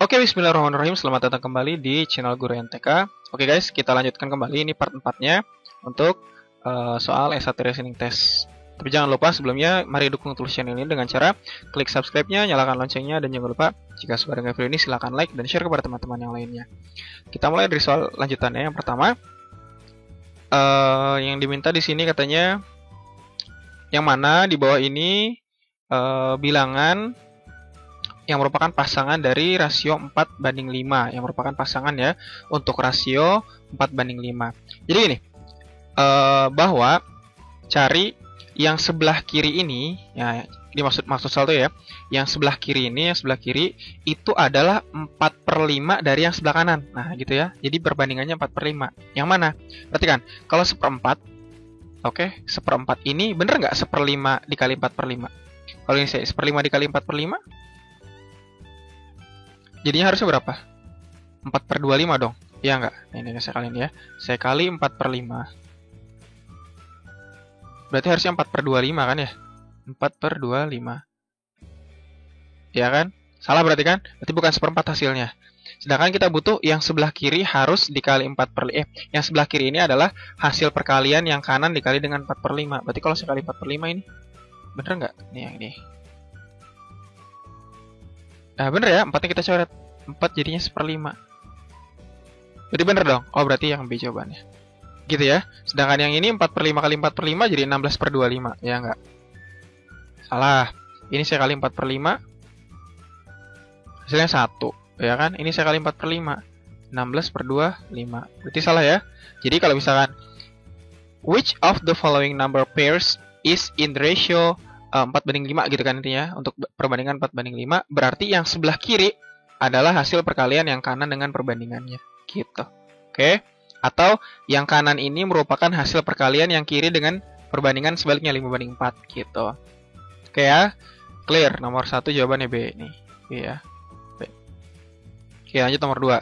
Oke, bismillahirrahmanirrahim. Selamat datang kembali di channel Guru NTK. Oke guys, kita lanjutkan kembali ini part 4-nya untuk soal S1 Reasoning Test. Tapi jangan lupa sebelumnya, mari dukung terus channel ini dengan cara klik subscribe-nya, nyalakan loncengnya, dan jangan lupa jika suka dengan video ini silahkan like dan share kepada teman-teman yang lainnya. Kita mulai dari soal lanjutannya. Yang pertama, yang diminta di sini katanya yang mana di bawah ini bilangan yang merupakan pasangan dari rasio 4:5, yang merupakan pasangan ya untuk rasio 4:5. Jadi gini, bahwa cari yang sebelah kiri ini, ya maksud soal itu ya, yang sebelah kiri itu adalah 4/5 dari yang sebelah kanan. Nah gitu ya, jadi perbandingannya 4/5. Yang mana? Perhatikan, kalau seperempat, oke, seperempat ini bener nggak 1/5 dikali 4/5? Kalau ini saya 1/5 dikali 4/5, jadinya harusnya berapa? 4/25 dong. Iya nggak? Ini saya kaliin ya. Saya kali 4/5. Berarti harusnya 4/25 kan ya? 4/25. Ya kan? Salah berarti kan? Berarti bukan seperempat hasilnya. Sedangkan kita butuh yang sebelah kiri harus dikali 4/5. Yang sebelah kiri ini adalah hasil perkalian yang kanan dikali dengan 4/5. Berarti kalau saya kali 4/5 ini, bener nggak? Nih yang ini. Nah bener ya, 4-nya kita coret. 4 jadinya 1/5. Berarti bener dong? Oh berarti yang B jawabannya. Gitu ya. Sedangkan yang ini 4/5 kali 4/5 jadi 16/25. Ya enggak? Salah. Ini saya kali 4/5. Hasilnya 1. Ya kan? Ini saya kali 4/5. 16/25. Berarti salah ya. Jadi kalau misalkan which of the following number pairs is in ratio 4/5 gitu kan intinya, untuk perbandingan 4/5, berarti yang sebelah kiri adalah hasil perkalian yang kanan dengan perbandingannya gitu. Oke? Atau yang kanan ini merupakan hasil perkalian yang kiri dengan perbandingan sebaliknya 5/4 gitu. Oke ya? Clear. Nomor 1 jawabannya B nih. B ya. B. Oke, lanjut nomor 2.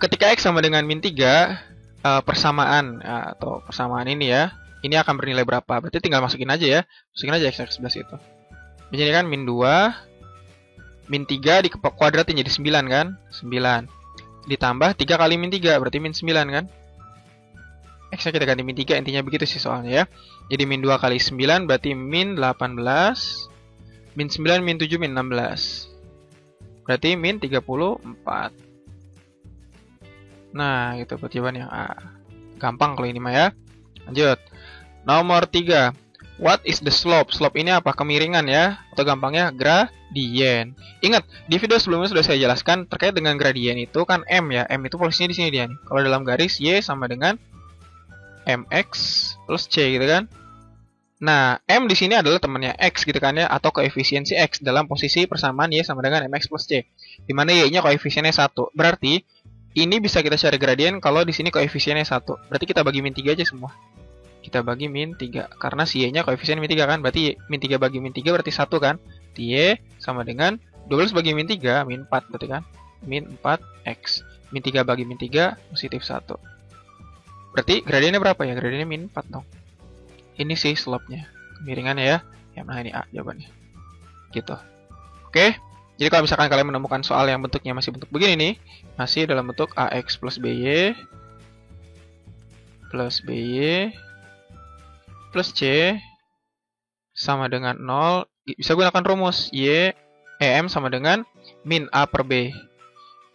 Ketika X sama dengan min 3, persamaan atau persamaan ini ya, ini akan bernilai berapa? Berarti tinggal masukin aja ya. Masukin aja X11 itu. Jadi kan min 2, min 3 di kuadratin jadi 9 kan? 9. Ditambah 3 kali min 3, berarti min 9 kan? X-nya kita ganti min 3, intinya begitu sih soalnya ya. Jadi min 2 kali 9 berarti min 18. Min 9, min 7, min 16. Berarti min 34. Nah, gitu jawaban yang A. Gampang kalau ini mah ya. Lanjut. Nomor 3. What is the slope? Slope ini apa? Kemiringan ya. Atau gampangnya gradien. Ingat, di video sebelumnya sudah saya jelaskan terkait dengan gradien itu kan M ya. M itu posisinya di sini dia nih. Kalau dalam garis Y sama dengan MX plus C gitu kan. Nah, M di sini adalah temannya X gitu kan ya, atau koefisiensi X dalam posisi persamaan Y sama dengan MX plus C. Di mana Y-nya koefisiennya 1. Berarti ini bisa kita cari gradien kalau di sini koefisiennya 1. Berarti kita bagi min 3 aja semua. Kita bagi min 3. Karena si Y-nya koefisien min 3 kan. Berarti min 3 bagi min 3 berarti 1 kan. Y sama dengan 12 bagi min 3, min 4 berarti kan. Min 4X. Min 3 bagi min 3, positif 1. Berarti gradiennya berapa ya? Gradiennya min 4 dong. Ini sih slope-nya. Kemiringannya ya. Nah ini A jawabannya. Gitu. Oke. Jadi kalau misalkan kalian menemukan soal yang bentuknya masih bentuk begini nih. Masih dalam bentuk AX plus BY plus BY plus C sama dengan 0, bisa gunakan rumus M sama dengan min A per B.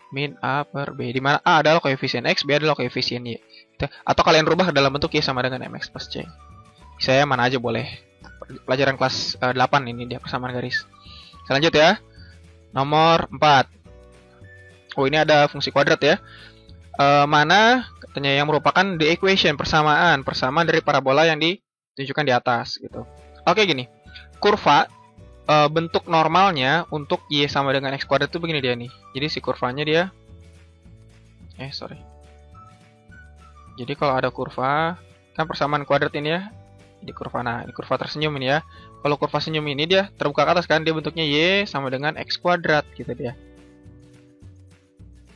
Min A per B, di mana A adalah koefisien X, B adalah koefisien Y. Atau kalian rubah dalam bentuk Y sama dengan MX plus C. Saya mana aja boleh. Pelajaran kelas 8 ini dia persamaan garis. Selanjut ya. Nomor 4. Oh, ini ada fungsi kuadrat ya. Mana katanya yang merupakan the equation, persamaan dari parabola yang ditunjukkan di atas gitu. Oke gini, kurva bentuk normalnya untuk Y sama dengan X kuadrat itu begini dia nih. Jadi si kurvanya dia jadi kalau ada kurva kan persamaan kuadrat ini ya. Di kurva, nah ini kurva tersenyum ini ya. Kalau kurva senyum ini dia terbuka ke atas kan, dia bentuknya Y sama dengan X kuadrat gitu dia.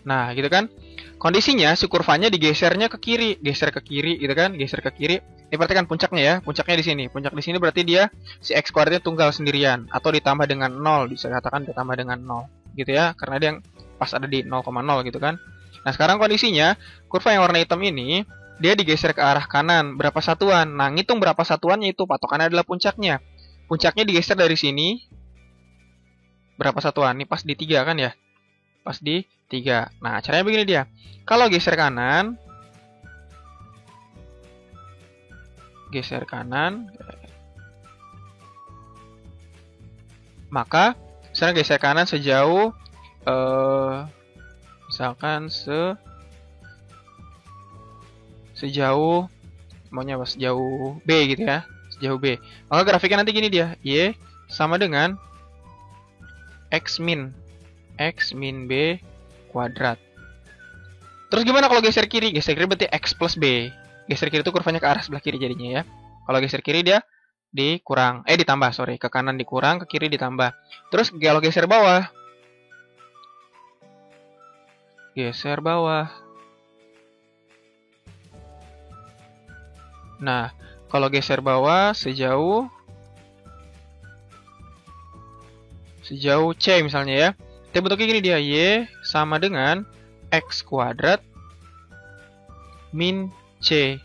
Nah gitu kan. Kondisinya si kurvanya digesernya ke kiri, geser ke kiri gitu kan, geser ke kiri. Ini perhatikan puncaknya ya, puncaknya di sini. Puncak di sini berarti dia si X kuadratnya tunggal sendirian atau ditambah dengan 0, bisa dikatakan ditambah dengan 0. gitu ya, karena dia pas ada di 0,0 gitu kan. Nah, sekarang kondisinya kurva yang warna hitam ini dia digeser ke arah kanan berapa satuan. Nah, ngitung berapa satuannya itu patokannya adalah puncaknya. Puncaknya digeser dari sini berapa satuan? Ini pas di 3 kan ya? Pas di 3. Nah, caranya begini dia. Kalau geser kanan, maka sekarang geser kanan sejauh misalkan sejauh maunya apa? Sejauh B gitu ya. Sejauh B. Maka grafiknya nanti gini dia. Y sama dengan X min B kuadrat. Terus gimana kalau geser kiri? Geser kiri berarti X plus B. Geser kiri itu kurvanya ke arah sebelah kiri jadinya ya. Kalau geser kiri dia ditambah, sorry. Ke kanan dikurang, ke kiri ditambah. Terus kalau geser bawah. Nah, kalau geser bawah sejauh C misalnya ya. Itu bentuknya gini dia, Y sama dengan X kuadrat min C.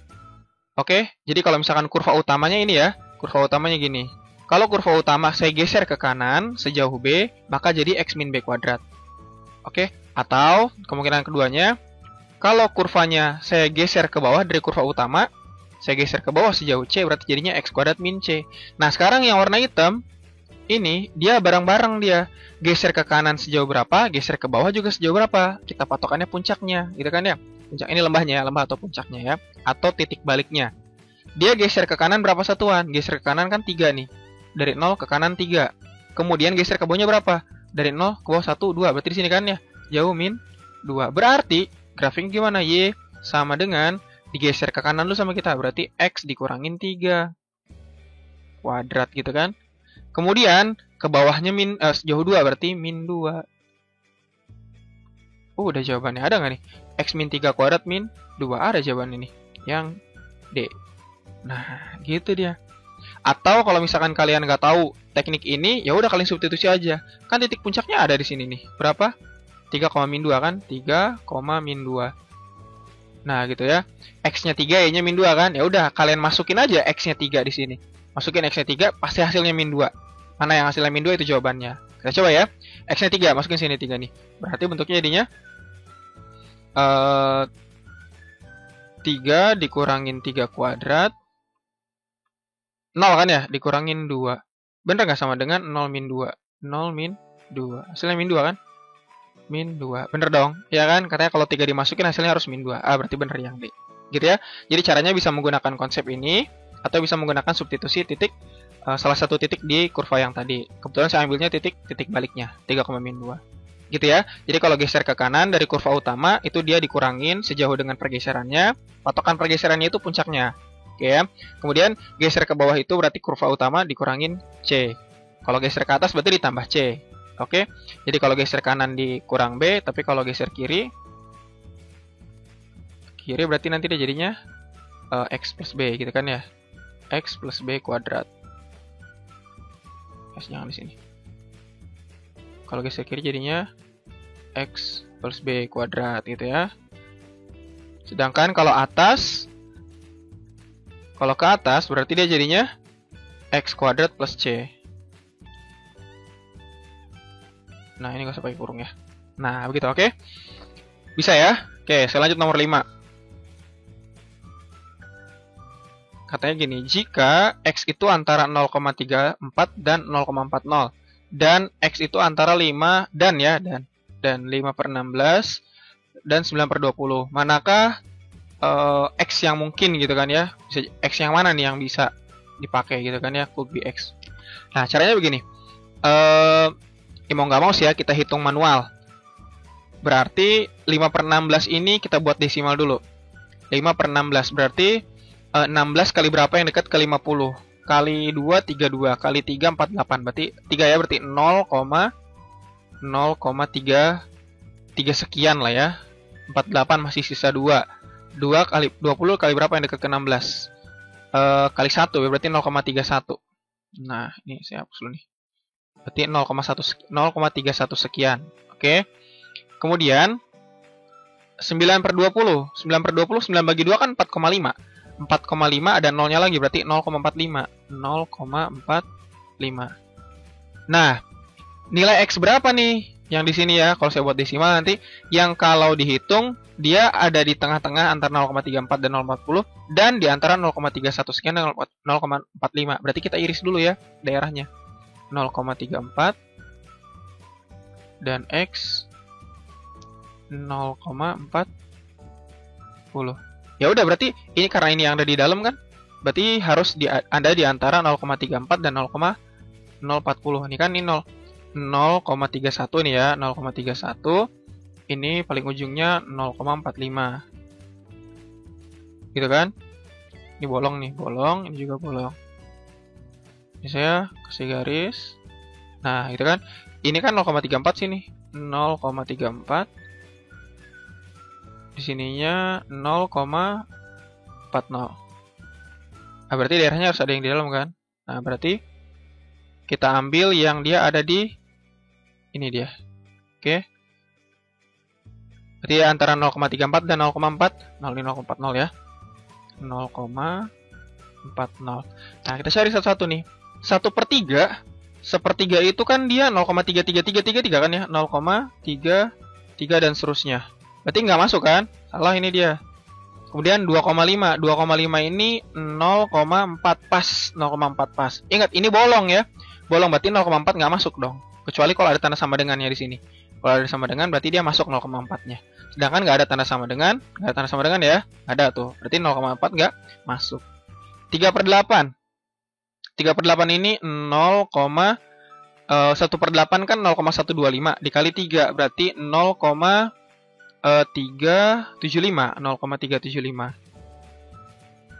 Oke, jadi kalau misalkan kurva utamanya ini ya, kurva utamanya gini. Kalau kurva utama saya geser ke kanan sejauh B, maka jadi X min B kuadrat. Oke, atau kemungkinan keduanya, kalau kurvanya saya geser ke bawah dari kurva utama, saya geser ke bawah sejauh C, berarti jadinya X kuadrat min C. Nah, sekarang yang warna hitam, ini dia bareng-bareng dia. Geser ke kanan sejauh berapa, geser ke bawah juga sejauh berapa. Kita patokannya puncaknya, gitu kan ya. Puncak ini lembahnya, lembah atau puncaknya ya. Atau titik baliknya. Dia geser ke kanan berapa satuan? Geser ke kanan kan 3 nih. Dari 0 ke kanan 3. Kemudian geser ke bawahnya berapa? Dari 0 ke bawah 1, 2. Berarti di sini kan ya. Jauh min 2. Berarti grafiknya gimana? Y sama dengan digeser ke kanan dulu sama kita. Berarti X dikurangin 3. Kuadrat gitu kan. Kemudian ke bawahnya sejauh 2 berarti min 2. Udah jawabannya. Ada nggak nih? X min 3 kuadrat min 2. Ada jawabannya nih. Yang D. Nah, gitu dia. Atau kalau misalkan kalian nggak tahu teknik ini, ya udah kalian substitusi aja. Kan titik puncaknya ada di sini nih. Berapa? 3, min 2 kan? 3, min 2. Nah, gitu ya. X-nya 3, Y-nya min 2 kan? Ya udah, kalian masukin aja X-nya 3 di sini. Masukin X-nya 3, pasti hasilnya min 2. Mana yang hasilnya min 2 itu jawabannya. Kita coba ya. X-nya 3, masukin sini 3 nih. Berarti bentuknya jadinya 3 dikurangin 3 kuadrat. 0 kan ya? Dikurangin 2. Bener nggak sama dengan 0 min 2? 0 min 2. Hasilnya min 2 kan? Min 2. Bener dong? Ya kan? Katanya kalau 3 dimasukin hasilnya harus min 2. Berarti bener yang D. Gitu ya. Jadi caranya bisa menggunakan konsep ini. Atau bisa menggunakan substitusi titik. Salah satu titik di kurva yang tadi. Kebetulan saya ambilnya titik baliknya. 3, min 2. Gitu ya. Jadi kalau geser ke kanan dari kurva utama. Itu dia dikurangin sejauh dengan pergeserannya. Patokan pergeserannya itu puncaknya. Oke ya. Kemudian geser ke bawah itu berarti kurva utama dikurangin C. Kalau geser ke atas berarti ditambah C. Oke. Jadi kalau geser kanan dikurang B, tapi kalau geser kiri berarti nanti dia jadinya X plus B gitu kan ya. X plus B kuadrat. S jangan di sini. Kalau geser kiri jadinya X plus B kuadrat gitu ya. Sedangkan kalau ke atas berarti dia jadinya X kuadrat plus C. Nah, ini nggak usah pakai kurung ya. Nah, begitu, oke? Bisa ya? Oke, saya lanjut nomor 5. Katanya gini, jika X itu antara 0,34 dan 0,40 dan X itu antara 5 dan 5 per 16 dan 9 per 20. Manakah X yang mungkin gitu kan ya? X yang mana nih yang bisa dipakai gitu kan ya? Could be X. Nah, caranya begini. Mau nggak mau sih ya kita hitung manual. Berarti 5 per 16 ini kita buat desimal dulu. 5 per 16 berarti 16 kali berapa yang dekat ke 50? Kali 2, 32. Kali 3, 48. Berarti 3 ya, berarti 0,3 sekian lah ya. 48 masih sisa 2. 2 kali 20 kali berapa yang dekat ke 16? Kali 1 ya, berarti 0,31. Nah, ini saya hapus dulu nih. Berarti 0,31 sekian. Oke. Kemudian 9 per 20. 9 per 20, 9 bagi 2 kan 4,5. 4,5 ada nolnya lagi, berarti 0,45. 0,45. Nah, nilai X berapa nih? Yang di sini ya, kalau saya buat desimal nanti, yang kalau dihitung, dia ada di tengah-tengah antara 0,34 dan 0,40, dan di antara 0,31 sekian dan 0,45. Berarti kita iris dulu ya, daerahnya. 0,34 dan X 0,40. Ya udah, berarti ini karena ini yang ada di dalam kan, berarti harus ada di antara 0,34 dan 0,040. Ini kan ini 0,31 nih ya, 0,31. Ini paling ujungnya 0,45. Gitu kan? Ini bolong nih, bolong, ini juga bolong. Ini saya kasih garis. Nah, gitu kan? Ini kan 0,34 sini. 0,34. Di sininya 0,40. Nah, berarti daerahnya harus ada yang di dalam kan? Nah, berarti kita ambil yang dia ada di ini dia. Oke. Berarti antara 0,34 dan 0,4. 0,40 ya. 0,40. Nah, kita cari satu-satu nih. 1/3. Sepertiga itu kan dia 0,33333 kan ya. 0,33 dan seterusnya. Berarti nggak masuk kan? Salah ini dia. Kemudian 2,5. 2,5 ini 0,4 pas. 0,4 pas. Ingat, ini bolong ya. Bolong berarti 0,4 nggak masuk dong. Kecuali kalau ada tanda sama dengannya di sini. Kalau ada sama dengan berarti dia masuk 0,4-nya. Sedangkan nggak ada tanda sama dengan. Nggak ada tanda sama dengan ya. Ada tuh. Berarti 0,4 nggak masuk. 3/8. 3/8 ini 1/8 kan 0,125 dikali 3 berarti 0,375. 0,375.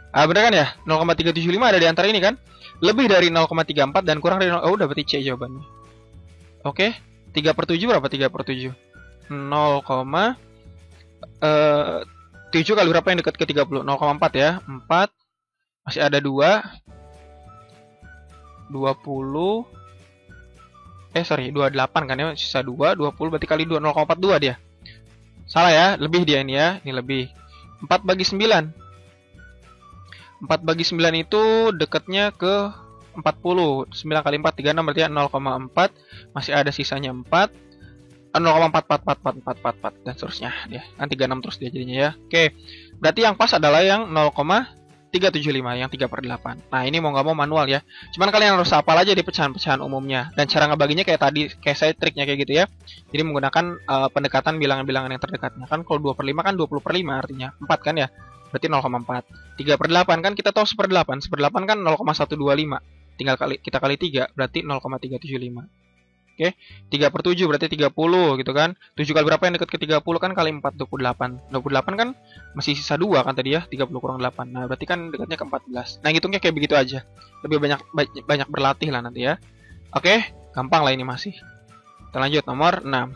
Ah, bener kan ya? 0,375 ada di antara ini kan? Lebih dari 0,34 dan kurang dari 0. Oh, udah berarti C jawabannya. Oke. 3/7 berapa? 3/7. 0,7 kali berapa yang dekat ke 30? 0,4 ya. 4. Masih ada 2. 20. 28 kan ya. Sisa 2. 20 berarti kali 2. 0,42 dia. Salah ya. Lebih dia ini ya. Ini lebih. 4 bagi 9. 4 bagi 9 itu dekatnya ke 40. 9 kali 4, 36 berarti 0,4. Masih ada sisanya 4. 0,4444444 dan seterusnya dia. Kan 36 terus dia jadinya ya. Oke. Berarti yang pas adalah yang 0,375, yang 3/8. Nah, ini mau nggak mau manual ya. Cuman kalian harus hafal aja di pecahan-pecahan umumnya. Dan cara ngebaginya kayak tadi, kayak saya triknya kayak gitu ya. Jadi menggunakan pendekatan bilangan-bilangan yang terdekatnya. Kan kalau 2/5 kan 20/5 artinya 4 kan ya. Berarti 0,4. 3/8 kan kita tahu 1/8. 1/8 kan 0,125. Tinggal kita kali 3 berarti 0,375. Oke. 3/7 berarti 30 gitu kan. 7 kali berapa yang dekat ke 30 kan kali 4 28. 28 kan masih sisa 2 kan tadi ya. 30 kurang 8. Nah, berarti kan dekatnya ke 14. Nah, hitungnya kayak begitu aja. Lebih banyak berlatih lah nanti ya. Oke, gampang lah ini masih. Kita lanjut nomor 6.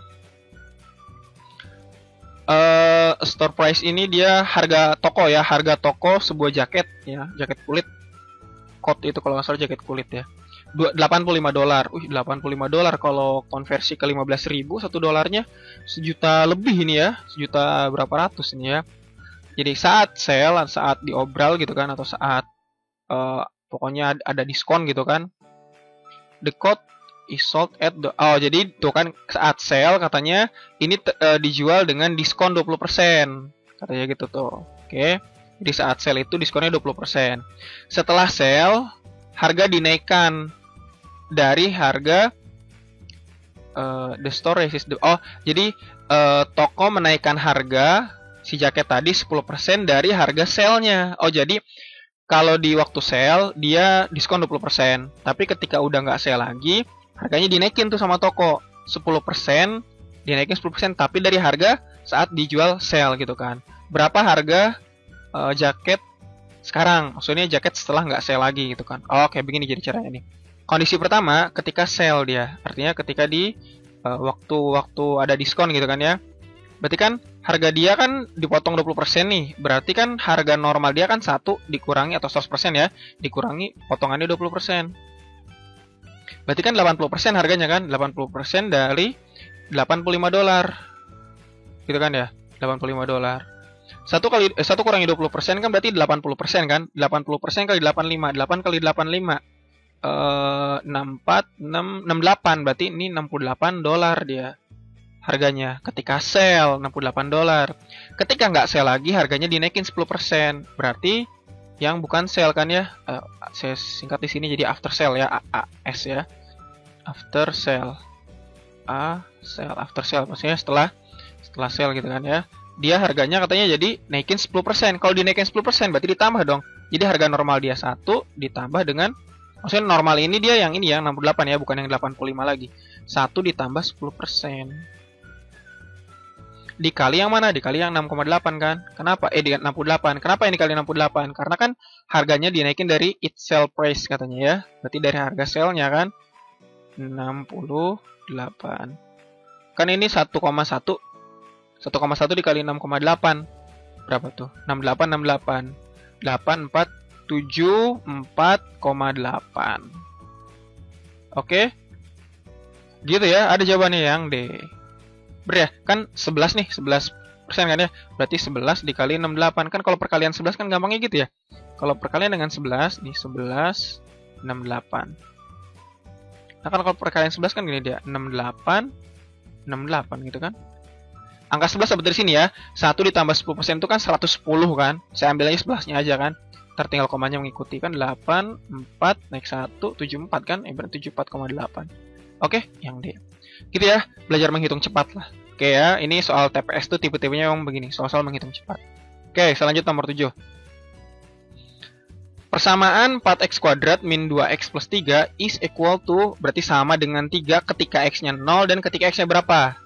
Store price ini dia harga toko ya, harga toko sebuah jaket ya, jaket kulit. Coat itu kalau nggak salah jaket kulit ya. $85. $85 kalau konversi ke 15.000 1 dolarnya sejuta lebih ini ya, sejuta berapa ratus ini ya. Jadi saat sale, saat diobral gitu kan, atau saat pokoknya ada diskon gitu kan. The coat is sold at the... Oh, jadi tuh kan saat sale katanya ini dijual dengan diskon 20%. Katanya gitu tuh. Oke. Jadi saat sale itu diskonnya 20%. Setelah sale, harga dinaikkan dari harga the store raises the... Oh, jadi toko menaikkan harga si jaket tadi 10% dari harga sale-nya. Oh, jadi kalau di waktu sale dia diskon 20%. Tapi ketika udah nggak sale lagi, harganya dinaikin tuh sama toko 10%, dinaikin 10% tapi dari harga saat dijual sale gitu kan. Berapa harga jaket sekarang? Maksudnya jaket setelah nggak sale lagi gitu kan. Oh, kayak begini jadi caranya nih. Kondisi pertama ketika sale dia, artinya ketika di waktu ada diskon gitu kan ya. Berarti kan harga dia kan dipotong 20% nih. Berarti kan harga normal dia kan 1 dikurangi atau 100% ya, dikurangi potongannya 20%. Berarti kan 80% harganya kan? 80% dari $85. Gitu kan ya? $85. 1 kurangi 20% kan berarti 80% kan? 80% kali 85. 8 kali 85 64 68, berarti ini $68 dia harganya ketika sale. $68. Ketika nggak sale lagi harganya dinaikin 10%, berarti yang bukan sale kan ya. Saya singkat di sini jadi after sale ya, AAS ya, after sale. Sale, after sale maksudnya setelah sale gitu kan ya. Dia harganya katanya jadi naikin 10%. Kalau dinaikin 10% berarti ditambah dong. Jadi harga normal dia 1 ditambah dengan, maksudnya normal ini dia yang ini yang 68 ya, bukan yang 85 lagi. 1 ditambah 10%. Dikali yang mana? Dikali yang 6,8 kan? Kenapa? Dengan 68. Kenapa ini dikali 68? Karena kan harganya dinaikin dari its sale price katanya ya. Berarti dari harga sale-nya kan 68. Kan ini 1,1. 1,1 dikali 6,8. Berapa tuh? 68. 8474,8. Oke. Gitu ya, ada jawabannya yang D. Ya, kan 11 nih, 11% kan ya. Berarti 11 dikali 68. Kan kalau perkalian 11 kan gampangnya gitu ya. Kalau perkalian dengan 11, nih 11, 68. Nah kan kalau perkalian 11 kan gini dia, 68, 68 gitu kan. Angka 11 dapat dari sini ya. 1 ditambah 10% itu kan 110 kan. Saya ambil aja 11-nya aja kan. Ntar tinggal komanya mengikuti kan. 8, 4, naik 1, 7, 4 kan. Berarti 74,8. Oke, yang D. Gitu ya, belajar menghitung cepat lah. Oke ya, ini soal TPS tuh tipe-tipenya memang begini. Soal-soal menghitung cepat. Oke, selanjut nomor 7. Persamaan 4x kuadrat min 2x plus 3 is equal to, berarti sama dengan 3 ketika x-nya 0 dan ketika x-nya berapa?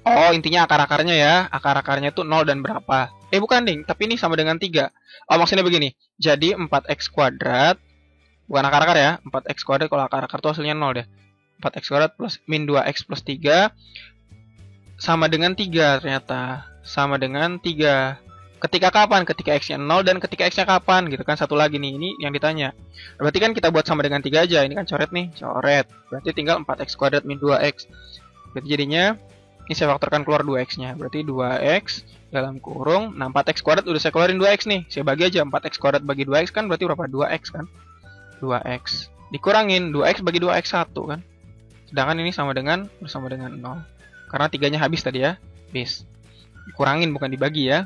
Oh, intinya akar-akarnya ya. Akar-akarnya tuh 0 dan berapa. Bukan ding, tapi ini sama dengan 3. Oh, maksudnya begini. Jadi 4x kuadrat, bukan akar-akar ya. 4x kuadrat, kalau akar-akar tuh hasilnya 0 deh. 4x kuadrat plus min 2x plus 3 sama dengan 3 ternyata. Sama dengan 3. Ketika kapan? Ketika x-nya 0 dan ketika x-nya kapan? Gitu kan, satu lagi nih. Ini yang ditanya. Berarti kan kita buat sama dengan 3 aja. Ini kan coret nih, coret. Berarti tinggal 4x kuadrat min 2x. Berarti jadinya ini saya faktorkan keluar 2x-nya. Berarti 2x dalam kurung. Nah, 4x kuadrat udah saya keluarin 2x nih. Saya bagi aja 4x kuadrat bagi 2x kan berarti berapa? 2x kan? 2x. Dikurangin 2x bagi 2x 1 kan? Sedangkan ini bersama dengan 0. Karena 3-nya habis tadi ya. Habis. Dikurangin bukan dibagi ya.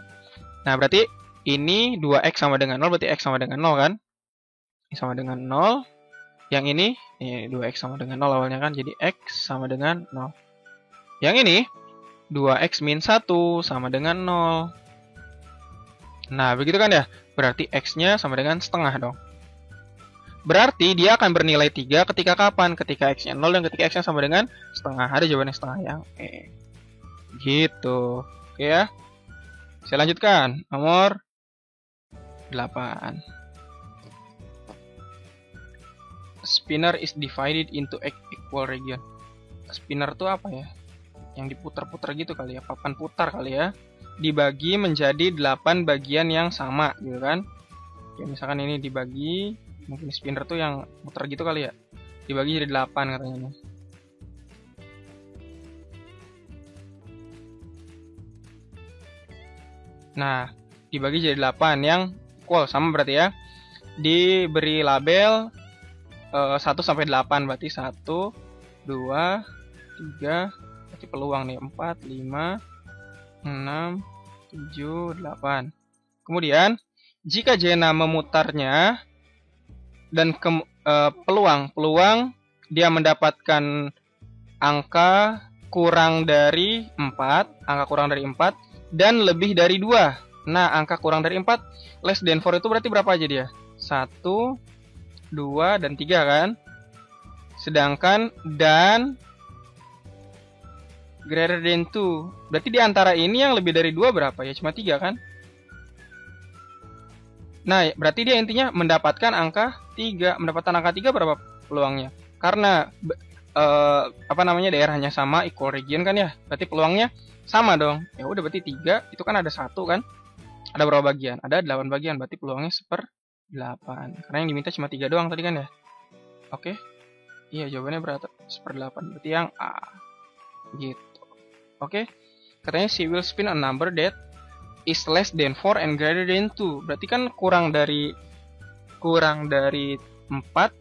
Nah, berarti ini 2x sama dengan 0 berarti x sama dengan 0 kan? Ini sama dengan 0. Yang ini 2x sama dengan 0 awalnya kan. Jadi x sama dengan 0. Yang ini 2x min 1 sama dengan 0. Nah, begitu kan ya? Berarti x-nya sama dengan setengah dong. Berarti dia akan bernilai 3 ketika kapan? Ketika x-nya 0 dan ketika x-nya sama dengan setengah. Ada jawabannya setengah yang E. Gitu. Oke ya. Saya lanjutkan. Nomor 8. Spinner is divided into equal region. Spinner itu apa ya? Yang diputar-putar gitu kali ya, papan putar kali ya, dibagi menjadi 8 bagian yang sama gitu kan. Ya misalkan ini dibagi, mungkin spinner tuh yang putar gitu kali ya, dibagi jadi 8 katanya nih. Nah, dibagi jadi 8 yang equal, sama berarti ya. Diberi label 1 sampai 8, berarti 1, 2, 3, berarti peluang nih 4, 5, 6, 7, 8. Kemudian jika Jena memutarnya dan peluang dia mendapatkan angka kurang dari 4 dan lebih dari 2. Nah, angka kurang dari 4 less than 4 itu berarti berapa aja dia? 1, 2, dan 3 kan? Sedangkan dan greater than 2. Berarti di antara ini yang lebih dari 2 berapa ya? Cuma 3 kan? Nah, berarti dia intinya mendapatkan angka 3. Mendapatkan angka 3 berapa peluangnya? Karena daerahnya sama, equal region kan ya? Berarti peluangnya sama dong. Ya udah berarti 3, itu kan ada 1 kan? Ada berapa bagian? Ada 8 bagian, berarti peluangnya 1/8. Karena yang diminta cuma 3 doang tadi kan ya? Oke. Iya, jawabannya berapa? 1/8. Berarti yang A. Gitu. Oke. Katanya she will spin a number that is less than 4 and greater than 2. Berarti kan kurang dari 4,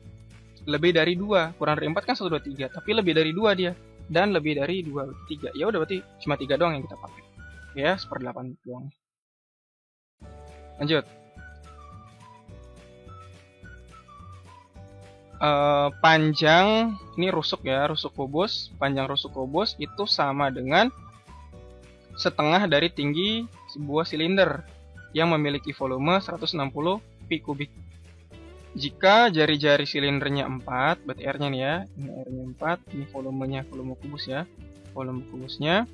lebih dari 2. Kurang dari 4 kan 1 2 3, tapi lebih dari 2 dia. Dan lebih dari 2 3. Ya udah, berarti cuma 3 doang yang kita pakai. Ya, 1/8 doang. Lanjut. Panjang, ini rusuk ya, rusuk kubus. Panjang rusuk kubus itu sama dengan setengah dari tinggi sebuah silinder yang memiliki volume 160 pi kubik. Jika jari-jari silindernya 4, berarti R-nya nih ya, ini R-nya 4, ini volumenya, volume kubus ya. Volume kubusnya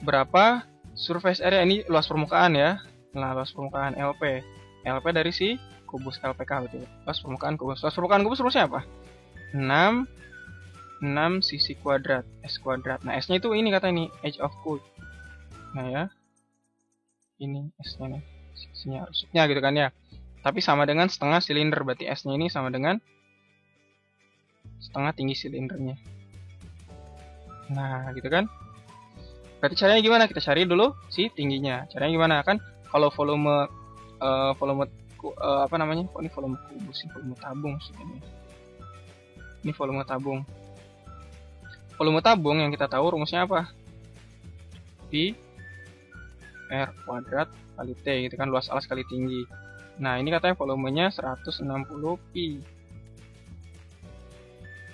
berapa? Surface area, ini luas permukaan ya. Nah, luas permukaan LP. LP dari si kubus LPK, betul. Luas permukaan kubus. Luas permukaan kubus rumusnya apa? 6 sisi kuadrat, S kuadrat. Nah, S-nya itu ini kata ini, edge of cube. Nah ya, ini S-nya nih, sisinya, rusuknya gitu kan ya. Tapi sama dengan setengah silinder, berarti S-nya ini sama dengan setengah tinggi silindernya. Nah, gitu kan. Berarti caranya gimana? Kita cari dulu si tingginya. Caranya gimana? Kan kalau volume apa namanya? Oh, ini volume kubus, ini volume tabung sebenarnya. Ini volume tabung. Volume tabung yang kita tahu rumusnya apa? Pi R kuadrat kali T, gitu kan, luas alas kali tinggi. Nah, ini katanya volumenya 160 pi.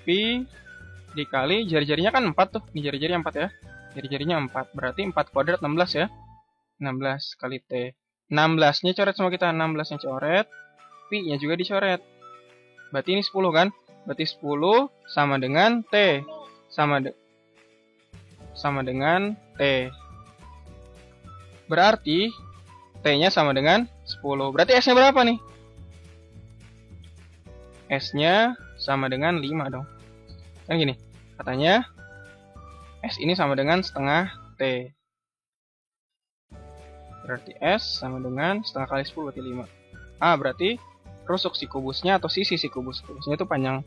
Pi dikali jari-jarinya kan 4 tuh. Ini jari-jari 4 ya. Jari-jarinya 4. Berarti 4 kuadrat 16 ya. 16 kali T. 16-nya coret sama kita. 16-nya coret. Pi-nya juga dicoret. Berarti ini 10 kan? Berarti 10 sama dengan T. Sama dengan T. Berarti T-nya sama dengan 10. Berarti S-nya berapa nih? S-nya sama dengan 5 dong. Kan gini. Katanya S ini sama dengan setengah T. Berarti S sama dengan setengah kali 10, berarti 5. Berarti rusuk si kubusnya atau sisi si kubus. Kubusnya itu panjang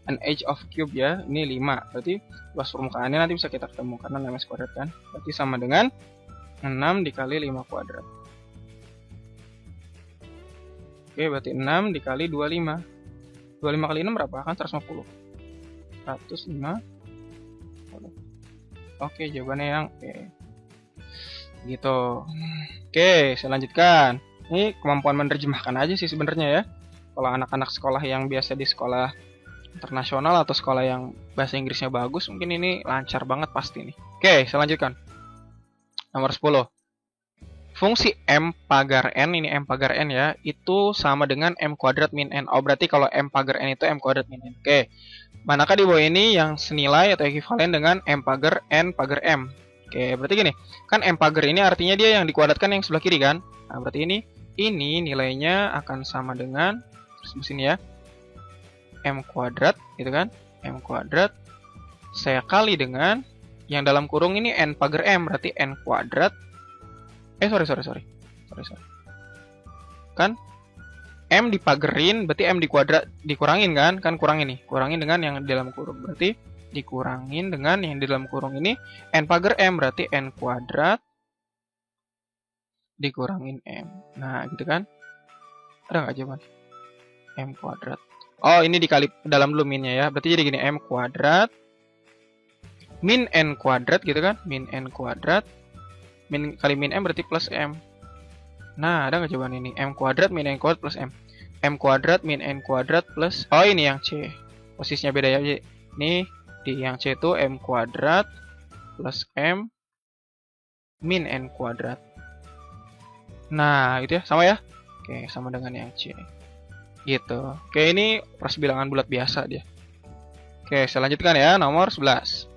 an edge of cube ya. Ini 5. Berarti luas permukaannya nanti bisa kita ketemu karena 6 kuadrat kan. Berarti sama dengan 6 dikali 5 kuadrat. Oke, berarti 6 dikali 25. 25 kali 6 berapa? Kan 150. 150. Oke, jawabannya yang E. Gitu. Oke, saya lanjutkan. Ini kemampuan menerjemahkan aja sih sebenarnya ya. Kalau anak-anak sekolah yang biasa di sekolah internasional atau sekolah yang bahasa Inggrisnya bagus, mungkin ini lancar banget pasti nih. Oke, saya lanjutkan. Nomor 10. Fungsi M pagar N, ini M pagar N ya, itu sama dengan M kuadrat min N. Oh, berarti kalau M pagar N itu M kuadrat min N. Oke. Manakah di bawah ini yang senilai atau ekivalen dengan M pagar N pagar M? Oke, berarti gini. Kan M pagar ini artinya dia yang dikuadratkan yang sebelah kiri kan? Nah, berarti ini nilainya akan sama dengan, terus di sini ya, M kuadrat, gitu kan? M kuadrat saya kali dengan yang dalam kurung ini N pagar M, berarti N kuadrat. Sorry. Kan M dipagerin, berarti M dikurangin kan? Kan kurangin nih. Kurangin dengan yang di dalam kurung. Berarti dikurangin dengan yang di dalam kurung ini N pagar M, berarti N kuadrat dikurangin M. Nah, gitu kan? Ada nggak jawaban? M kuadrat. Oh, ini dikali dalam dulu minnya ya. Berarti jadi gini, M kuadrat min N kuadrat, gitu kan? Min N kuadrat. Min kali min M berarti plus M. Nah, ada nggak jawaban ini? M kuadrat min N kuadrat plus M. M kuadrat min N kuadrat plus, oh ini yang C. Posisinya beda ya. Ini di yang C itu M kuadrat plus M min N kuadrat. Nah, gitu ya. Sama ya? Oke, sama dengan yang C. Gitu. Oke, ini persebilangan bulat biasa dia. Oke, saya lanjutkan ya. Nomor 11.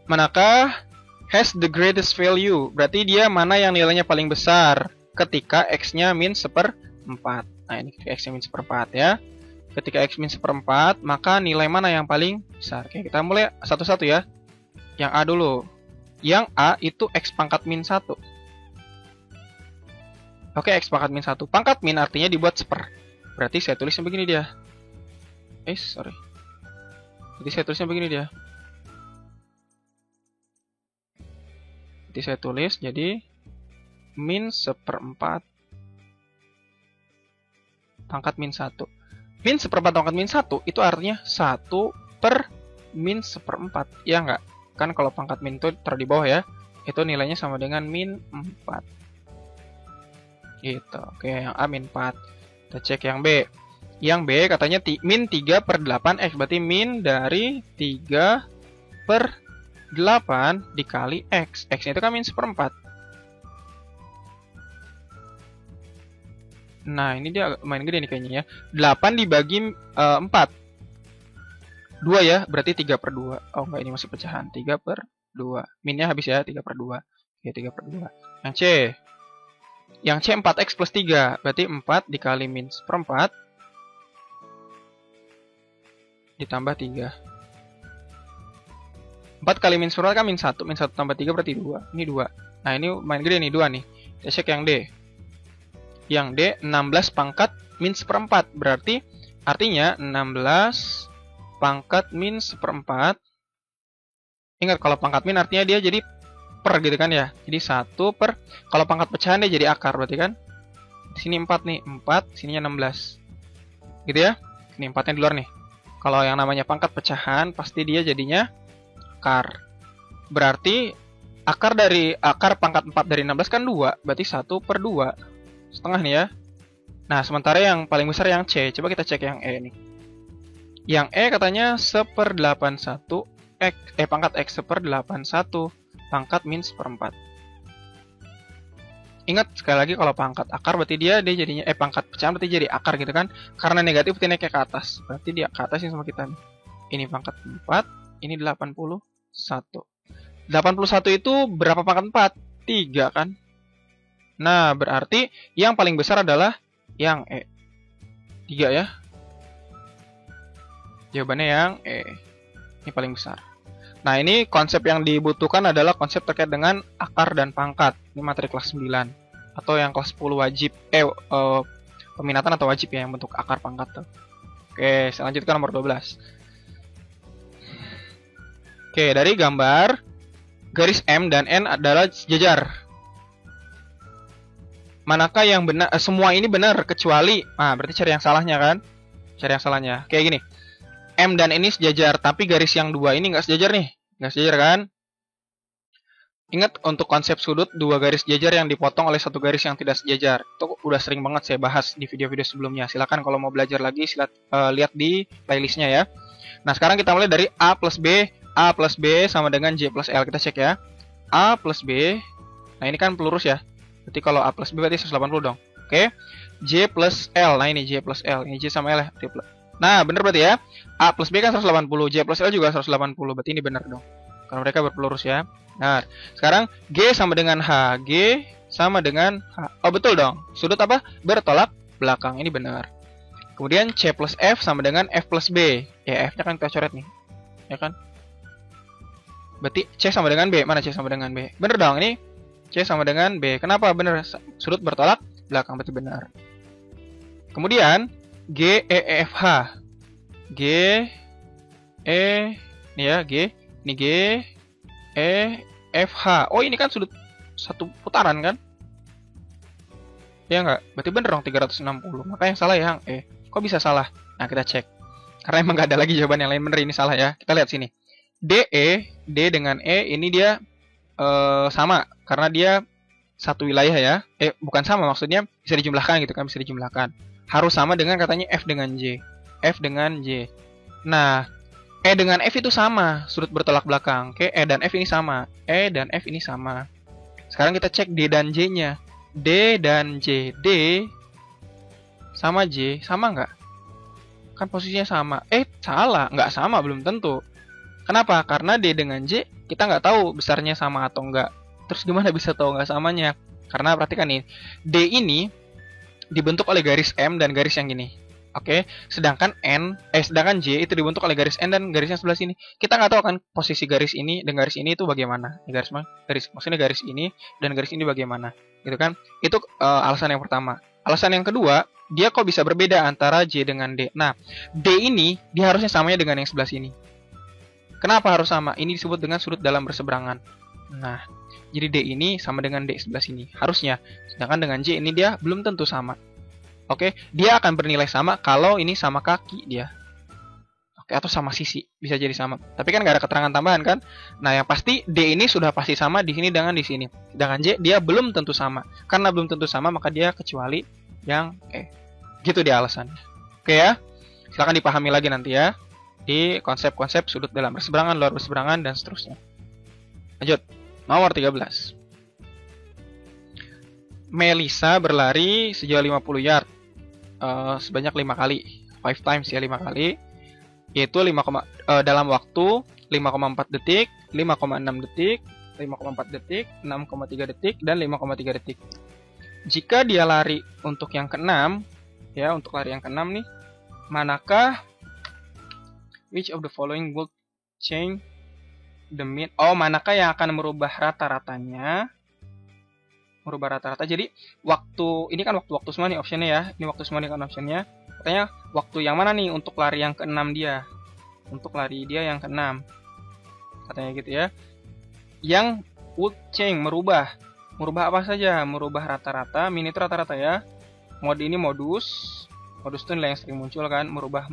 Manakah has the greatest value? Berarti dia mana yang nilainya paling besar ketika X-nya min 1/4. Nah, ini ketika X-nya min 1/4 ya. Ketika X min 1/4, maka nilai mana yang paling besar? Oke, kita mulai satu-satu ya. Yang A dulu. Yang A itu X pangkat min 1. Oke, X pangkat min 1. Pangkat min artinya dibuat 1/4. Berarti saya tulisnya begini dia. Sorry. Jadi saya tulisnya begini dia. Jadi saya tulis jadi min 1/4 pangkat min 1. Min 1/4 pangkat min 1 itu artinya 1 per min 1/4. Ya nggak? Kan kalau pangkat min itu taruh di bawah ya. Itu nilainya sama dengan min 4. Gitu. Oke, yang A min 4. Kita cek yang B. Yang B katanya min 3/8X. Berarti min dari 3/8 dikali X. X-nya itu kan min 1/4. Nah, ini dia lumayan gede nih kayaknya ya. 8 dibagi 4. 2 ya, berarti 3/2. Oh enggak, ini masih pecahan. 3/2. Minnya habis ya, 3/2. Oke, 3/2. Yang C. Yang C 4X plus 3. Berarti 4 dikali min 1/4 ditambah 3. 4 kali min 1/4 kan min 1. Min 1 tambah 3 berarti 2. Ini 2. Nah, ini lumayan gede nih, 2 nih. Kita cek yang D. Yang D 16 pangkat min 1/4. Berarti artinya 16 pangkat min 1/4. Ingat kalau pangkat min artinya dia jadi per gitu kan ya. Jadi 1 per, kalau pangkat pecahan dia jadi akar berarti kan. Di sini 4 nih, 4, sininya 16. Gitu ya. Ini 4-nya di luar nih. Kalau yang namanya pangkat pecahan pasti dia jadinya akar. Berarti akar pangkat 4 dari 16 kan 2, berarti 1/2. Setengah nih ya. Nah, sementara yang paling besar yang C. Coba kita cek yang E nih. Yang E katanya 1/81 X, pangkat X 1/81 pangkat min 1/4. Ingat sekali lagi kalau pangkat akar berarti dia jadinya pangkat pecahan berarti jadi akar gitu kan. Karena negatif dia naiknya ke atas. Berarti dia ke atas yang sama kita nih. Ini pangkat 4, ini 81. 81 itu berapa pangkat 4? 3 kan? Nah, berarti yang paling besar adalah yang E. 3 ya. Jawabannya yang E. Ini paling besar. Nah, ini konsep yang dibutuhkan adalah konsep terkait dengan akar dan pangkat. Ini materi kelas 9. Atau yang kelas 10 wajib. Peminatan atau wajib ya yang bentuk akar pangkat tuh. Oke, selanjutnya nomor 12. Oke, dari gambar garis M dan N adalah sejajar. Manakah yang benar? Semua ini benar kecuali, berarti cari yang salahnya kan? Cari yang salahnya. Kayak gini. M dan N ini sejajar, tapi garis yang 2 ini nggak sejajar nih. Nggak sejajar kan? Ingat untuk konsep sudut 2 garis sejajar yang dipotong oleh 1 garis yang tidak sejajar. Itu udah sering banget saya bahas di video-video sebelumnya. Silakan kalau mau belajar lagi lihat di playlistnya ya. Nah, sekarang kita mulai dari A plus B. A plus B sama dengan J plus L. Kita cek ya. A plus B. Nah, ini kan pelurus ya. Berarti kalau A plus B berarti 180 dong. Oke. J plus L. Nah, ini J plus L. Ini J sama L ya. Nah, bener berarti ya. A plus B kan 180. J plus L juga 180. Berarti ini benar dong. Karena mereka berpelurus ya. Nah, sekarang G sama dengan H. G sama dengan H. Oh, betul dong. Sudut apa? Bertolak belakang. Ini benar. Kemudian C plus F sama dengan F plus B. Ya, F-nya kan kita coret nih. Ya kan? Berarti C sama dengan B. Mana C sama dengan B? Bener dong. Ini C sama dengan B. Kenapa bener? Sudut bertolak belakang. Berarti benar. Kemudian G, E, F, H. G, E, ini ya, G. Ini G, E, F, H. Oh, ini kan sudut satu putaran kan? Ya nggak? Berarti bener dong 360. Maka yang salah yang E. Kok bisa salah? Nah, kita cek. Karena emang nggak ada lagi jawaban yang lain bener, ini salah ya. Kita lihat sini. DE, D dengan E, ini dia sama. Karena dia satu wilayah ya. Bukan sama, maksudnya bisa dijumlahkan gitu kan, bisa dijumlahkan. Harus sama dengan katanya F dengan J. F dengan J. Nah, E dengan F itu sama, sudut bertolak belakang. Oke, E dan F ini sama. E dan F ini sama. Sekarang kita cek D dan J-nya. D dan J. D sama J, sama nggak? Kan posisinya sama. Salah. Nggak sama, belum tentu. Kenapa? Karena D dengan J, kita nggak tahu besarnya sama atau nggak. Terus gimana bisa tahu nggak samanya? Karena perhatikan nih, D ini dibentuk oleh garis M dan garis yang gini. Oke, sedangkan J itu dibentuk oleh garis N dan garisnya sebelah sini. Kita nggak tahu kan posisi garis ini dan garis ini itu bagaimana. Maksudnya garis ini dan garis ini bagaimana, gitu kan? Itu alasan yang pertama. Alasan yang kedua, dia kok bisa berbeda antara J dengan D. Nah, D ini dia harusnya samanya dengan yang sebelah sini. Kenapa harus sama? Ini disebut dengan sudut dalam berseberangan. Nah, jadi D ini sama dengan D sebelah sini. Harusnya. Sedangkan dengan J ini dia belum tentu sama. Oke, dia akan bernilai sama kalau ini sama kaki dia. Oke, atau sama sisi. Bisa jadi sama. Tapi kan nggak ada keterangan tambahan kan? Nah, yang pasti D ini sudah pasti sama di sini dengan di sini. Sedangkan J dia belum tentu sama. Karena belum tentu sama, maka dia kecuali yang E. Gitu dia alasannya. Oke ya. Silahkan dipahami lagi nanti ya. Di konsep-konsep sudut dalam berseberangan, luar berseberangan, dan seterusnya. Lanjut. Nomor 13. Melisa berlari sejauh 50 yard. Sebanyak 5 kali. 5 times ya, 5 kali. Yaitu dalam waktu 5,4 detik, 5,6 detik, 5,4 detik, 6,3 detik, dan 5,3 detik. Jika dia lari untuk yang ke-6, ya, untuk lari yang ke-6 nih, manakah which of the following would change the mean? Oh, manakah yang akan merubah rata-ratanya? Merubah rata-rata. Jadi, ini kan waktu-waktu semua nih optionnya ya. Ini waktu semua nih kan optionnya. Katanya, waktu yang mana nih untuk lari yang ke-6 dia? Untuk lari dia yang ke-6. Katanya gitu ya. Yang would change, merubah. Merubah apa saja? Merubah rata-rata. Min itu rata-rata ya. Mode ini modus. Modus itu nilai yang sering muncul kan. Merubah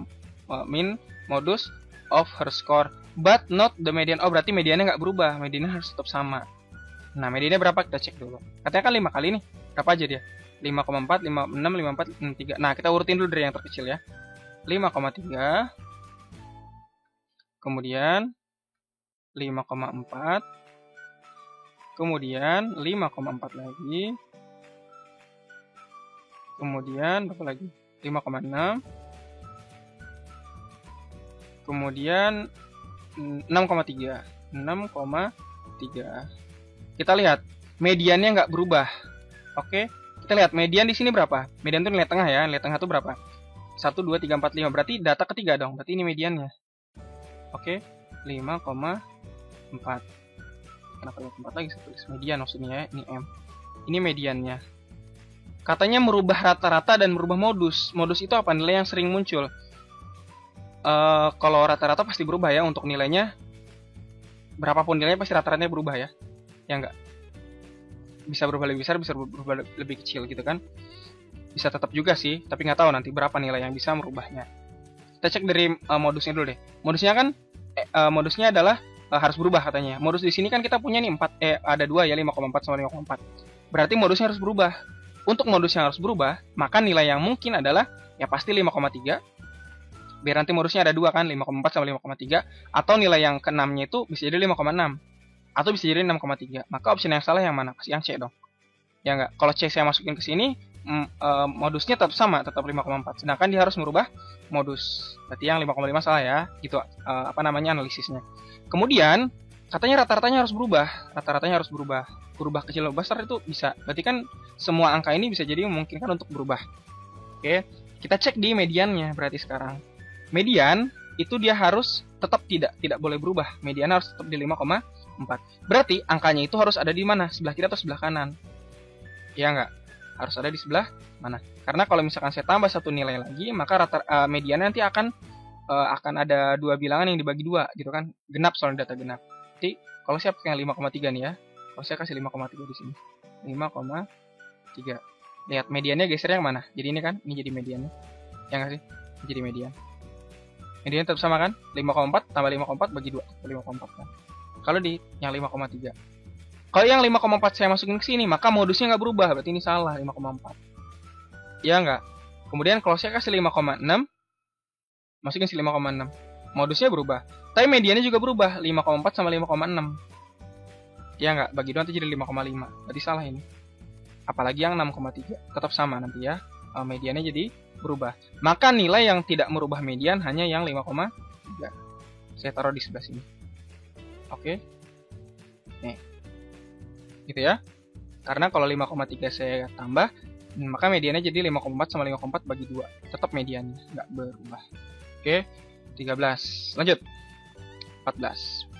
min, modus of her score. But not the median. Oh, berarti mediannya nggak berubah. Mediannya harus tetap sama. Nah, mediannya berapa? Kita cek dulu. Katanya kan 5 kali nih. Berapa aja dia? 5,4, 5,6, 5,4, 5,3. Nah, kita urutin dulu dari yang terkecil ya. 5,3. Kemudian 5,4. Kemudian 5,4 lagi. Kemudian berapa lagi? 5,6. Kemudian 6,3. 6,3. Kita lihat mediannya nggak berubah. Oke, kita lihat median di sini berapa? Median itu nilai tengah ya. Nilai tengah itu berapa? 1, 2, 3, 4, 5. Berarti data ketiga dong. Berarti ini mediannya. Oke, 5,4. Kenapa 5,4 lagi? Saya tulis median maksudnya ya. Ini M. Ini mediannya. Katanya merubah rata-rata dan merubah modus. Modus itu apa? Nilai yang sering muncul. Kalau rata-rata pasti berubah ya untuk nilainya. Berapapun nilainya pasti rata-ratanya berubah ya. Ya enggak? Bisa berubah lebih besar, bisa berubah lebih kecil gitu kan. Bisa tetap juga sih, tapi nggak tahu nanti berapa nilai yang bisa merubahnya. Kita cek dari modusnya dulu deh. Modusnya kan modusnya adalah harus berubah katanya. Modus di sini kan kita punya nih 4 ada 2 ya, 5,4 sama 5,4. Berarti modusnya harus berubah. Untuk modus yang harus berubah, maka nilai yang mungkin adalah ya pasti 5,3. Biar nanti modusnya ada 2 kan, 5,4 sama 5,3, atau nilai yang ke-6-nya itu bisa jadi 5,6. Atau bisa jadi 6,3. Maka opsi yang salah yang mana? Pasti yang C dong. Ya enggak? Kalau C saya masukin ke sini, modusnya tetap sama, tetap 5,4. Sedangkan dia harus merubah modus. Berarti yang 5,5 salah ya. Gitu analisisnya. Kemudian katanya rata-ratanya harus berubah. Rata-ratanya harus berubah. Berubah kecil atau besar itu bisa. Berarti kan semua angka ini bisa jadi memungkinkan untuk berubah. Oke. Kita cek di mediannya berarti sekarang. Median itu dia harus tetap tidak boleh berubah. Median harus tetap di 5,4. Berarti angkanya itu harus ada di mana? Sebelah kiri atau sebelah kanan? Ya enggak? Harus ada di sebelah mana? Karena kalau misalkan saya tambah satu nilai lagi, maka mediannya nanti akan ada 2 bilangan yang dibagi 2 gitu kan. Genap soalnya data genap. Jadi kalau saya pakai yang 5,3 nih ya. Kalau saya kasih 5,3 di sini. 5,3. Lihat mediannya geser yang mana? Jadi ini kan, ini jadi mediannya. Ya enggak sih? Jadi median. Median tetap sama kan? 5,4 tambah 5,4 bagi 2. 5,4 kan. Kalau di yang 5,3. Kalau yang 5,4 saya masukin ke sini, maka modusnya nggak berubah. Berarti ini salah, 5,4. Ya nggak? Kemudian kalau saya kasih 5,6, masukin si 5,6. Modusnya berubah. Tapi mediannya juga berubah, 5,4 sama 5,6. Ya nggak? Bagi 2 nanti jadi 5,5. Berarti salah ini. Apalagi yang 6,3. Tetap sama nanti ya. Mediannya jadi berubah. Maka nilai yang tidak merubah median hanya yang 5,3. Saya taruh di sebelah sini. Oke. Nih. Gitu ya. Karena kalau 5,3 saya tambah, maka mediannya jadi 5,4 sama 5,4 bagi 2. Tetap mediannya, nggak berubah. Oke. 13. Lanjut. 14.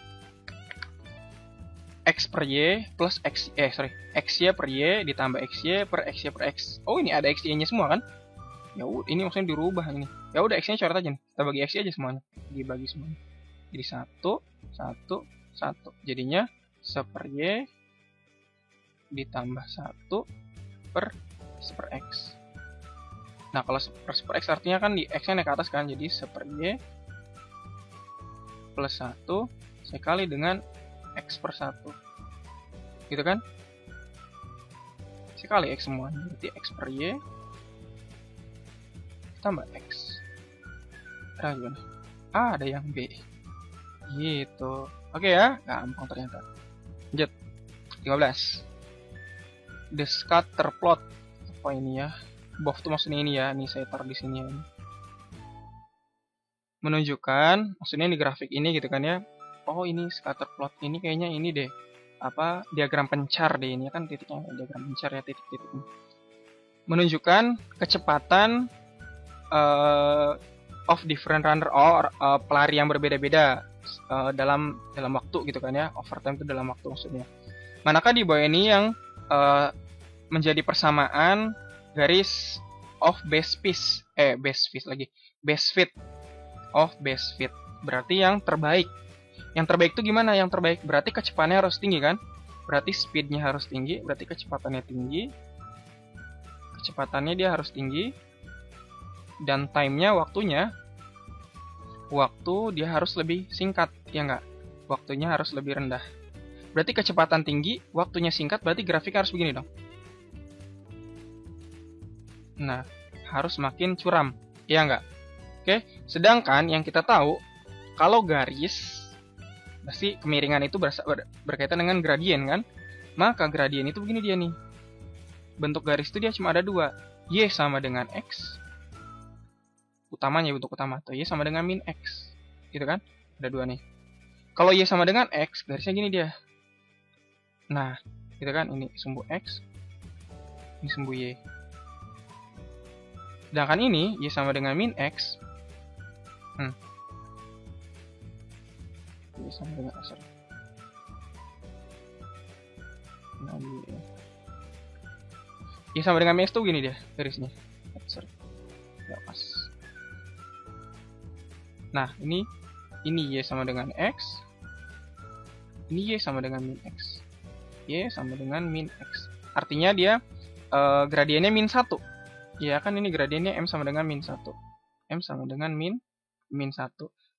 X X per Y plus XY per Y ditambah XY per XY per X. Oh, ini ada XY-nya semua kan? Ya udah, ini maksudnya dirubah ini. Ya udah, X-nya coret aja nih. Kita bagi X aja semuanya. Dibagi semuanya. Jadi 1 1 1. Jadinya 1 per Y ditambah 1 per X. Nah, kalau 1 per X artinya kan di X-nya naik ke atas kan. Jadi 1 per Y plus 1 sekali dengan X per 1. Gitu kan? Sekali X semua. Berarti X per Y tambah X. Ada gimana? Ada yang B. Gitu. Oke ya, gampang ternyata. Lanjut. 15. The scatter plot. Apa ini ya? Both itu maksudnya ini ya. Ini saya taruh di sini ya. Menunjukkan, maksudnya di grafik ini gitu kan ya. Oh, ini scatter plot. Ini kayaknya ini deh. Apa, diagram pencar deh ini kan titiknya. Diagram pencar ya, titik-titik. Menunjukkan kecepatan of different runner or pelari yang berbeda-beda dalam waktu gitu kan ya. Overtime itu dalam waktu maksudnya. Manakah di bawah ini yang menjadi persamaan garis of base fit of base fit. Berarti yang terbaik. Yang terbaik itu gimana? Yang terbaik berarti kecepatannya harus tinggi kan? Berarti speednya harus tinggi, berarti kecepatannya tinggi. Kecepatannya dia harus tinggi. Dan time-nya, waktu dia harus lebih singkat, ya nggak? Waktunya harus lebih rendah. Berarti kecepatan tinggi, waktunya singkat, berarti grafiknya harus begini dong. Nah, harus makin curam, ya nggak? Oke, sedangkan yang kita tahu, kalau garis, pasti kemiringan itu berkaitan dengan gradien kan? Maka gradien itu begini dia nih. Bentuk garis itu dia cuma ada 2. Y sama dengan X. Utamanya bentuk utama atau Y sama dengan min X, gitu kan? Ada 2 nih. Kalau Y sama dengan X, garisnya gini dia. Nah, gitu kan? Ini sumbu X, ini sumbu Y. Sedangkan ini Y sama dengan min X. Y sama dengan sorry. Y sama dengan min X tuh gini dia garisnya. Sorry. Ya, pas. Nah, ini Y sama dengan X. Ini Y sama dengan min X. Y sama dengan min X. Artinya dia gradiennya min 1. Ya kan ini gradiennya M sama dengan min 1. M sama dengan min 1.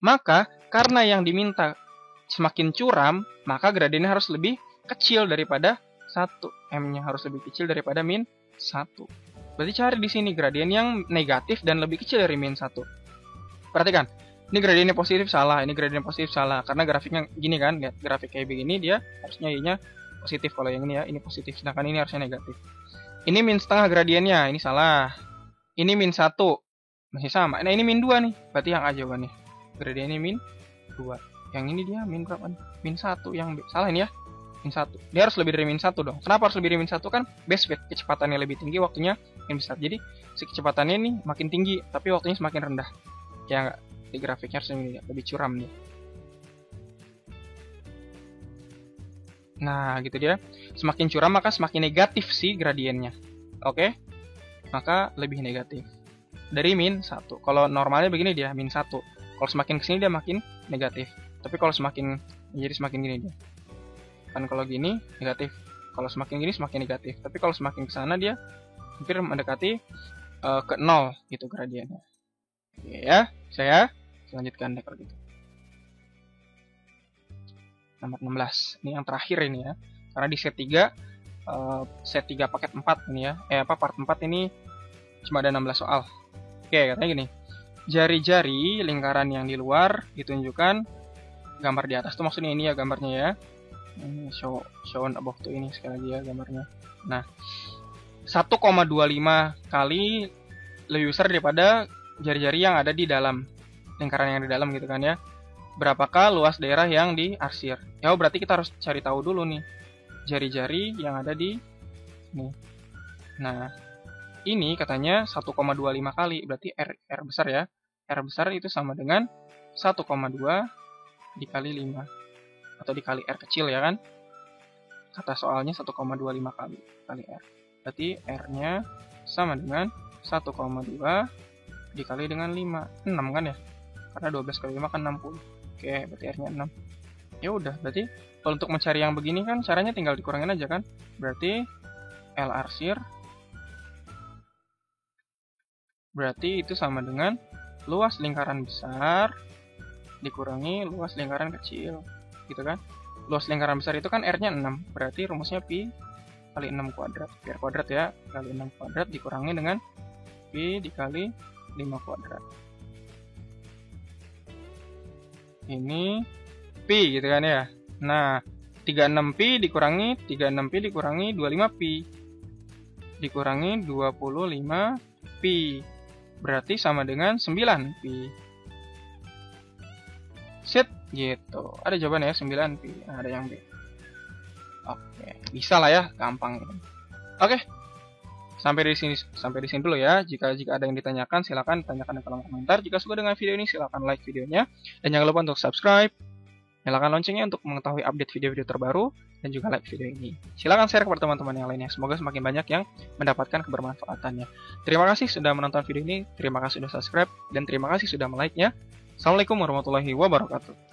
Maka karena yang diminta semakin curam, maka gradiennya harus lebih kecil daripada 1. M-nya harus lebih kecil daripada min 1. Berarti cari di sini gradien yang negatif dan lebih kecil dari min 1. Perhatikan. Ini gradiennya positif salah, ini gradiennya positif salah. Karena grafiknya gini kan, lihat grafik kayak begini dia harusnya Y-nya positif. Kalau yang ini ya, ini positif. Sedangkan ini harusnya negatif. Ini min setengah gradiennya, ini salah. Ini min 1, masih sama. Nah ini min 2 nih, berarti yang A jawabannya. Gradiennya min 2. Yang ini dia min berapa nih? Min 1, yang B. Salah ini ya, min 1. Dia harus lebih dari min 1 dong. Kenapa harus lebih dari min 1 kan? Base rate, kecepatannya lebih tinggi, waktunya yang besar. Jadi si kecepatannya ini makin tinggi, tapi waktunya semakin rendah. Ya enggak? Di grafiknya harus lebih curam nih. Nah, gitu dia. Semakin curam maka semakin negatif sih gradiennya. Oke? Maka lebih negatif. Dari min 1. Kalau normalnya begini dia min 1. Kalau semakin kesini dia makin negatif. Tapi kalau semakin jadi semakin gini dia. Kan kalau gini negatif. Kalau semakin gini semakin negatif. Tapi kalau semakin ke sana dia hampir mendekati ke 0 gitu gradiennya. Oke ya, saya lanjutkan deh kalau gitu. Nomor 16. Ini yang terakhir ini ya. Karena di set 3 paket 4 ini ya. Part 4 ini cuma ada 16 soal. Oke, katanya gini. Jari-jari lingkaran yang di luar ditunjukkan gambar di atas. Itu maksudnya ini ya gambarnya ya. Ini shown above tuh ini sekali lagi ya gambarnya. Nah, 1,25 kali lebih besar daripada jari-jari yang ada di dalam. Lingkaran yang di dalam gitu kan ya. Berapakah luas daerah yang diarsir? Ya berarti kita harus cari tahu dulu nih. Jari-jari yang ada di nih. Nah, ini katanya 1,25 kali. Berarti R besar ya. R besar itu sama dengan 1,2 dikali 5. Atau dikali R kecil ya kan. kata soalnya 1,25 kali R. Berarti R-nya sama dengan 1,2 dikali dengan 5. 6 kan ya? Karena 12 kali 5 kan 60. Oke, berarti R-nya 6. Ya udah, berarti kalau untuk mencari yang begini kan caranya tinggal dikurangin aja kan? Berarti L arsir berarti itu sama dengan luas lingkaran besar dikurangi luas lingkaran kecil. Gitu kan? Luas lingkaran besar itu kan R-nya 6. Berarti rumusnya pi kali 6 kuadrat. Biar kuadrat ya, kali 6 kuadrat dikurangi dengan pi dikali 5 kuadrat. Ini pi gitu kan ya. Nah, 36pi dikurangi 25pi dikurangi 25pi. Berarti sama dengan 9pi. Set gitu. Ada jawabannya ya, 9pi. Nah, ada yang B. Oke, bisa lah ya, gampang ini. Oke. Sampai di sini dulu ya. Jika ada yang ditanyakan silakan tanyakan di kolom komentar. Jika suka dengan video ini silakan like videonya dan jangan lupa untuk subscribe. Nyalakan loncengnya untuk mengetahui update video-video terbaru dan juga like video ini. Silakan share kepada teman-teman yang lainnya. Semoga semakin banyak yang mendapatkan kebermanfaatannya. Terima kasih sudah menonton video ini, terima kasih sudah subscribe, dan terima kasih sudah like-nya. Assalamualaikum warahmatullahi wabarakatuh.